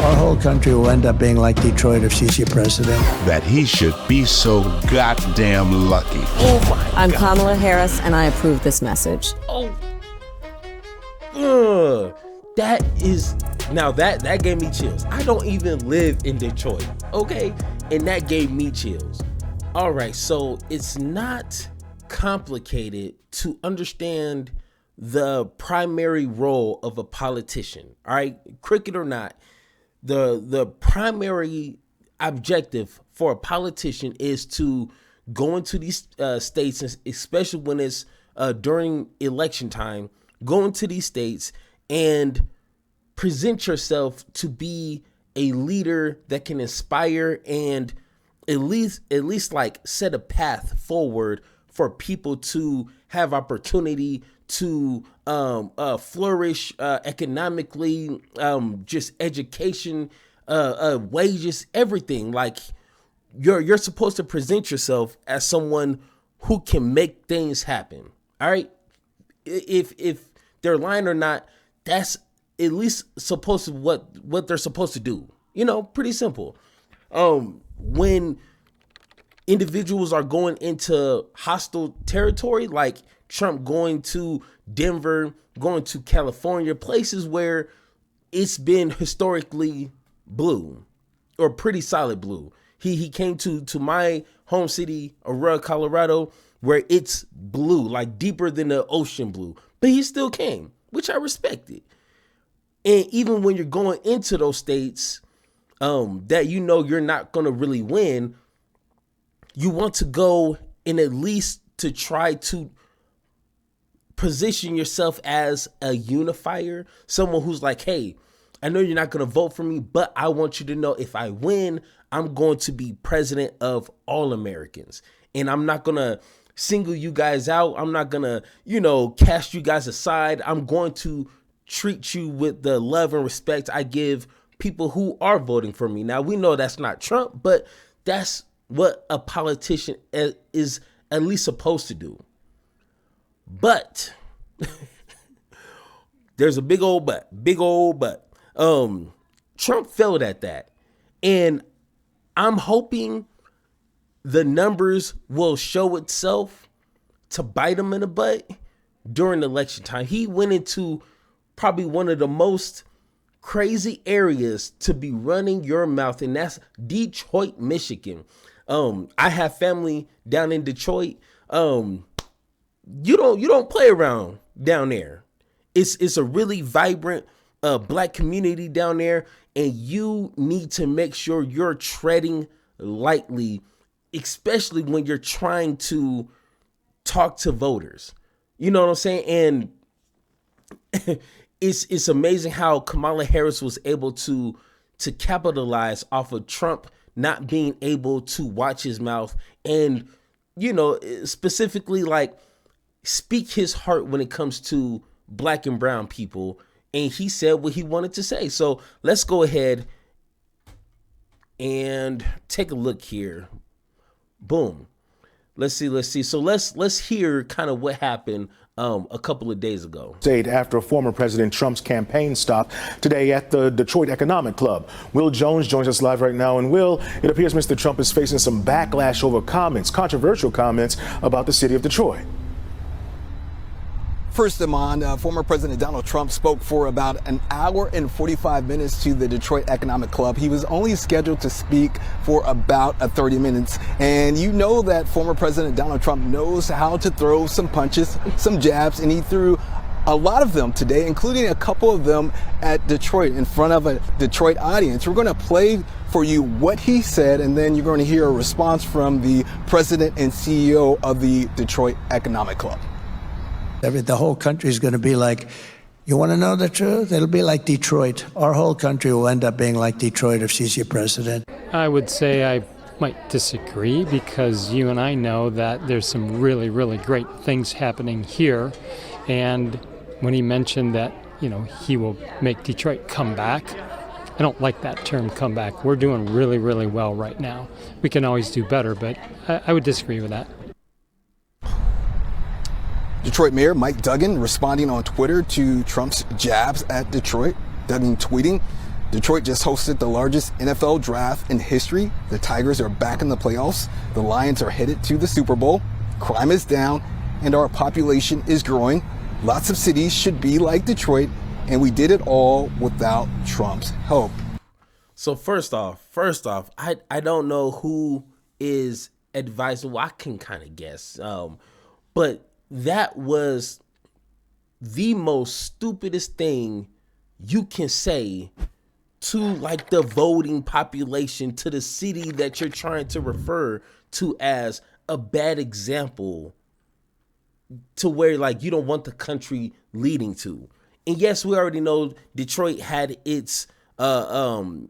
Our whole country will end up being like Detroit if she's your president. That he should be so goddamn lucky. Oh my I'm Kamala Harris, and I approve this message. That gave me chills. I don't even live in Detroit, okay? And that gave me chills. All right, so it's not complicated to understand the primary role of a politician, all right? Cricket or not, the primary objective for a politician is to go into these states, especially when it's during election time, go into these states and present yourself to be a leader that can inspire and at least like set a path forward for people to have opportunity to flourish economically, just education, wages, everything. Like you're supposed to present yourself as someone who can make things happen. All right. If they're lying or not, that's at least supposed to what they're supposed to do. You know, pretty simple. When individuals are going into hostile territory, like Trump going to Denver, going to California, places where it's been historically blue or pretty solid blue. He came to my home city, Aurora, Colorado, where it's blue, like deeper than the ocean blue, but he still came, which I respected. And even when you're going into those states that you know you're not going to really win, you want to go and at least to try to position yourself as a unifier, someone who's like, hey, I know you're not going to vote for me, but I want you to know if I win, I'm going to be president of all Americans. And I'm not going to single you guys out. I'm not going to, cast you guys aside. I'm going to treat you with the love and respect I give people who are voting for me. Now, we know that's not Trump, but that's what a politician is at least supposed to do. But there's a big old but. Trump failed at that. And I'm hoping the numbers will show itself to bite him in the butt during election time. He went into probably one of the most crazy areas to be running your mouth, and that's Detroit, Michigan. I have family down in Detroit. You don't play around down there. It's a really vibrant black community down there, and you need to make sure you're treading lightly, especially when you're trying to talk to voters. You know what I'm saying? And it's amazing how Kamala Harris was able to capitalize off of Trump not being able to watch his mouth and, specifically like speak his heart when it comes to black and brown people. And he said what he wanted to say. So let's go ahead and take a look here. Boom. Let's see. So let's hear kind of what happened a couple of days ago. Stayed after former President Trump's campaign stop today at the Detroit Economic Club. Will Jones joins us live right now. And Will, it appears Mr. Trump is facing some backlash over controversial comments about the city of Detroit. First, Amon, former President Donald Trump spoke for about an hour and 45 minutes to the Detroit Economic Club. He was only scheduled to speak for about 30 minutes. And you know that former President Donald Trump knows how to throw some punches, some jabs, and he threw a lot of them today, including a couple of them at Detroit in front of a Detroit audience. We're going to play for you what he said, and then you're going to hear a response from the president and CEO of the Detroit Economic Club. The whole country is going to be like, you want to know the truth? It'll be like Detroit. Our whole country will end up being like Detroit if she's your president. I would say I might disagree because you and I know that there's some really, really great things happening here. And when he mentioned that, he will make Detroit come back, I don't like that term come back. We're doing really, really well right now. We can always do better, but I would disagree with that. Detroit Mayor Mike Duggan responding on Twitter to Trump's jabs at Detroit. Duggan tweeting, Detroit just hosted the largest NFL draft in history. The Tigers are back in the playoffs. The Lions are headed to the Super Bowl. Crime is down and our population is growing. Lots of cities should be like Detroit, and we did it all without Trump's help. So first off, I don't know who is advisable. I can kind of guess. But that was the most stupidest thing you can say to like the voting population, to the city that you're trying to refer to as a bad example, to where like you don't want the country leading to. And yes, we already know Detroit had its kind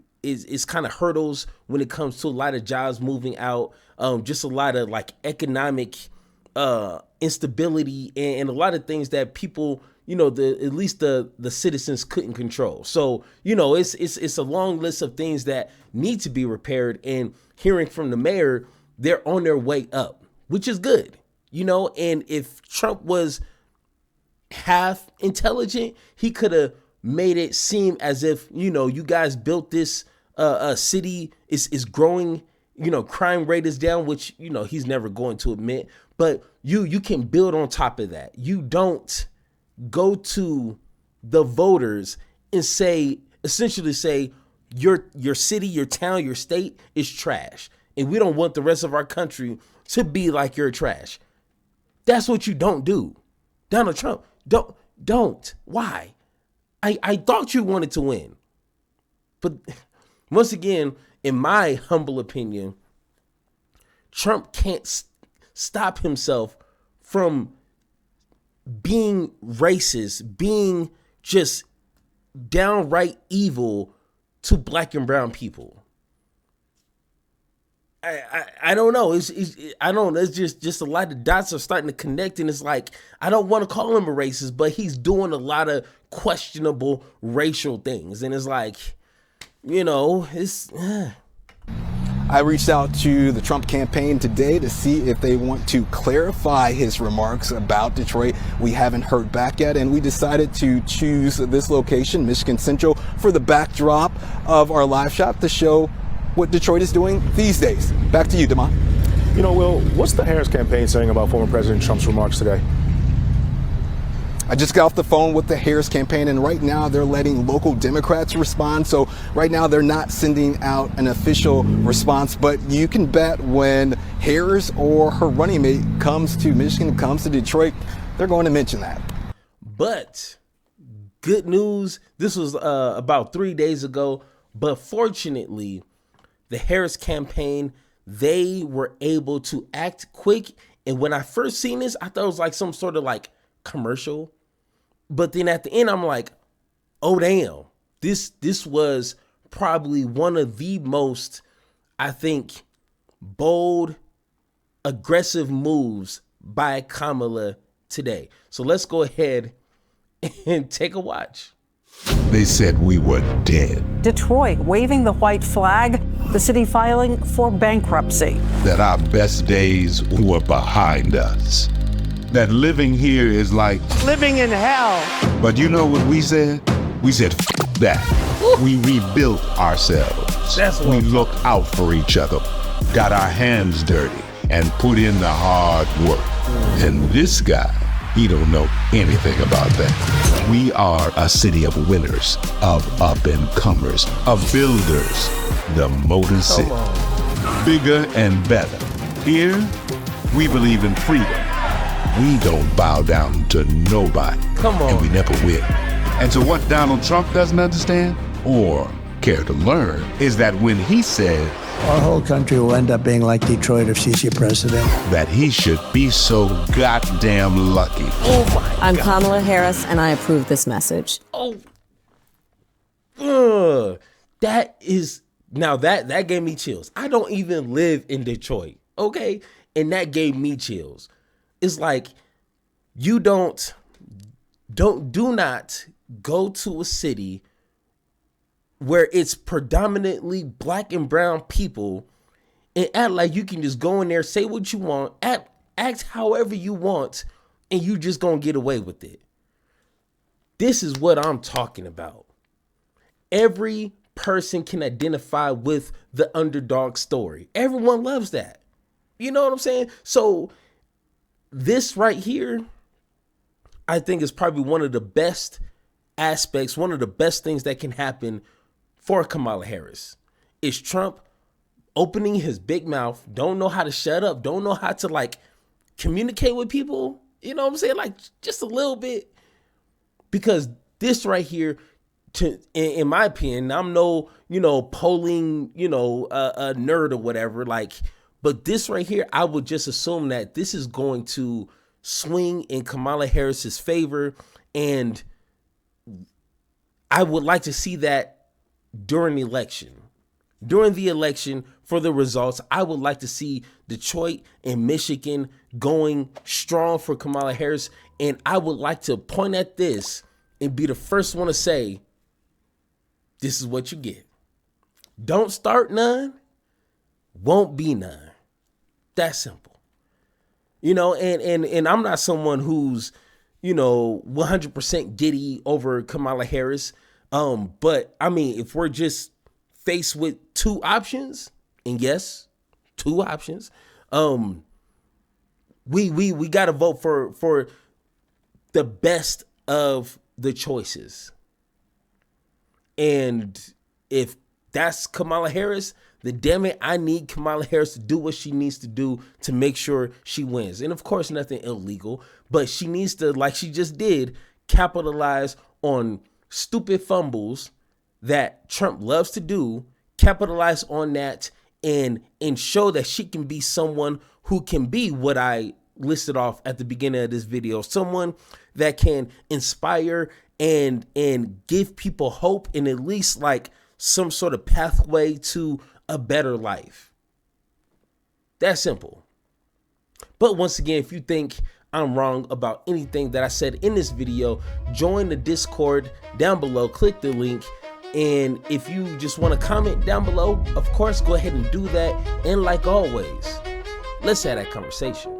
of hurdles when it comes to a lot of jobs moving out, just a lot of like economic instability and a lot of things that people, at least the citizens couldn't control. So, it's a long list of things that need to be repaired, and hearing from the mayor, they're on their way up, which is good, and if Trump was half intelligent, he could have made it seem as if, you guys built this city is growing, crime rate is down, which, he's never going to admit, but you can build on top of that. You don't go to the voters and essentially say your city, your town, your state is trash, and we don't want the rest of our country to be like your trash. That's what you don't do. Donald Trump, don't. Why? I thought you wanted to win. But once again, in my humble opinion, Trump can't stop himself from being racist, being just downright evil to black and brown people. I don't know. I don't know. It's just a lot of dots are starting to connect, and it's like I don't want to call him a racist, but he's doing a lot of questionable racial things, and it's like, it's. I reached out to the Trump campaign today to see if they want to clarify his remarks about Detroit. We haven't heard back yet, and we decided to choose this location, Michigan Central, for the backdrop of our live shot to show what Detroit is doing these days. Back to you, Damon. Will, what's the Harris campaign saying about former President Trump's remarks today? I just got off the phone with the Harris campaign, and right now they're letting local Democrats respond. So right now they're not sending out an official response, but you can bet when Harris or her running mate comes to Michigan, comes to Detroit, they're going to mention that. But good news, this was about 3 days ago, but fortunately, the Harris campaign, they were able to act quick. And when I first seen this, I thought it was like some sort of like commercial. But then at the end, I'm like, oh, damn, this was probably one of the most, I think, bold, aggressive moves by Kamala today. So let's go ahead and take a watch. They said we were dead, Detroit waving the white flag, the city filing for bankruptcy. that our best days were behind us, that living here is like Living in hell. But you know what we said? We said, F that. We rebuilt ourselves. That's what we I'm looked out for each other, got our hands dirty, and put in the hard work. And this guy, he don't know anything about that. We are a city of winners, of up-and-comers, of builders. The Motor City. Bigger and better. Here, we believe in freedom. We don't bow down to nobody. Come on. And we never will. And so what Donald Trump doesn't understand, or care to learn, is that when he said Our whole country will end up being like Detroit if she's your president. that he should be so goddamn lucky, Oh my I'm God. Kamala Harris, and I approve this message. That is, now that gave me chills. I don't even live in Detroit, okay? And that gave me chills. It's like, you do not go to a city where it's predominantly black and brown people and act like you can just go in there, say what you want, act however you want, and you just gonna get away with it. This is what I'm talking about. Every person can identify with the underdog story. Everyone loves that. You know what I'm saying? So this right here, I think is probably one of the best aspects, one of the best things that can happen for Kamala Harris is Trump opening his big mouth, don't know how to shut up, don't know how to like communicate with people. You know what I'm saying? Like just a little bit. Because this right here, in my opinion, I'm no, polling, a nerd or whatever, like, but this right here, I would just assume that this is going to swing in Kamala Harris's favor. And I would like to see that during the election. During the election for the results, I would like to see Detroit and Michigan going strong for Kamala Harris. And I would like to point at this and be the first one to say, this is what you get. Don't start none, won't be none. That simple. And I'm not someone who's, 100% giddy over Kamala Harris. But I mean, if we're just faced with two options, and yes, two options, we got to vote for the best of the choices. And if that's Kamala Harris, then damn it, I need Kamala Harris to do what she needs to do to make sure she wins. And of course, nothing illegal, but she needs to, like she just did, capitalize on stupid fumbles that Trump loves to do, capitalize on that and show that she can be someone who can be what I listed off at the beginning of this video, someone that can inspire and give people hope and at least like some sort of pathway to a better life. That's simple. But once again, if you think I'm wrong about anything that I said in this video, join the Discord down below, click the link. And if you just want to comment down below, of course, go ahead and do that. And like always, let's have that conversation.